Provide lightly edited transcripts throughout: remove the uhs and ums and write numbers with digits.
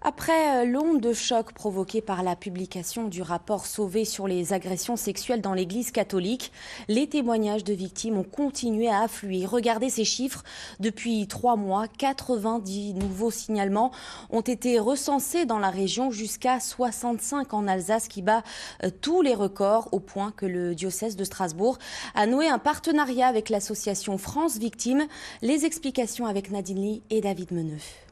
Après l'onde de choc provoquée par la publication du rapport Sauvé sur les agressions sexuelles dans l'Église catholique, les témoignages de victimes ont continué à affluer. Regardez ces chiffres. Depuis 3 mois, 90 nouveaux signalements ont été recensés dans la région, jusqu'à 65 en Alsace, qui bat tous les records, au point que le diocèse de Strasbourg a noué un partenariat avec l'association France Victimes. Les explications avec Nadine Lee et David Meneuf.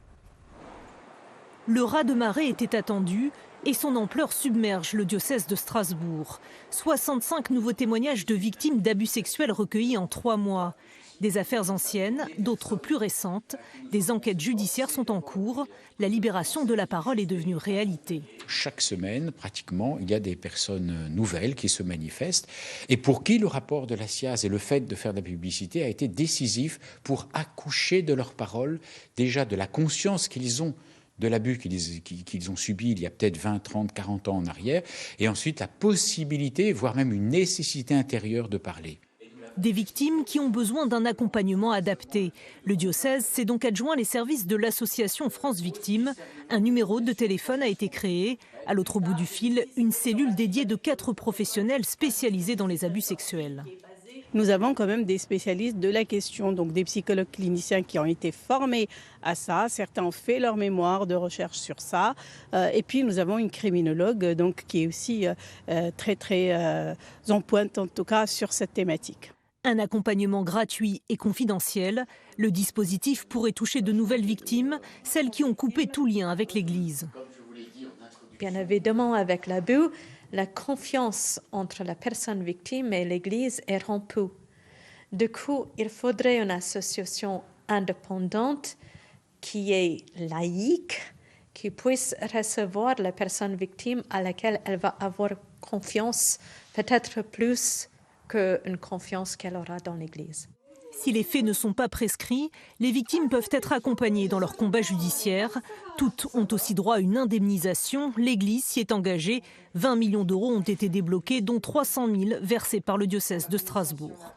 Le raz-de-marée était attendu et son ampleur submerge le diocèse de Strasbourg. 65 nouveaux témoignages de victimes d'abus sexuels recueillis en 3 mois. Des affaires anciennes, d'autres plus récentes. Des enquêtes judiciaires sont en cours. La libération de la parole est devenue réalité. Chaque semaine, pratiquement, il y a des personnes nouvelles qui se manifestent et pour qui le rapport de la SIAZ et le fait de faire de la publicité a été décisif pour accoucher de leur parole, déjà de la conscience qu'ils ont de l'abus qu'ils ont subi il y a peut-être 20, 30, 40 ans en arrière, et ensuite la possibilité, voire même une nécessité intérieure de parler. Des victimes qui ont besoin d'un accompagnement adapté. Le diocèse s'est donc adjoint les services de l'association France Victimes. Un numéro de téléphone a été créé. À l'autre bout du fil, une cellule dédiée de 4 professionnels spécialisés dans les abus sexuels. Nous avons quand même des spécialistes de la question, donc des psychologues cliniciens qui ont été formés à ça. Certains ont fait leur mémoire de recherche sur ça. Et puis nous avons une criminologue donc, qui est aussi très en pointe en tout cas sur cette thématique. Un accompagnement gratuit et confidentiel. Le dispositif pourrait toucher de nouvelles victimes, celles qui ont coupé tout lien avec l'Église. Bien évidemment, avec l'abus, la confiance entre la personne victime et l'Église est rompue. Du coup, il faudrait une association indépendante qui est laïque, qui puisse recevoir la personne victime à laquelle elle va avoir confiance, peut-être plus qu'une confiance qu'elle aura dans l'Église. Si les faits ne sont pas prescrits, les victimes peuvent être accompagnées dans leur combat judiciaire. Toutes ont aussi droit à une indemnisation. L'Église s'y est engagée. 20 millions d'euros ont été débloqués, dont 300 000 versés par le diocèse de Strasbourg.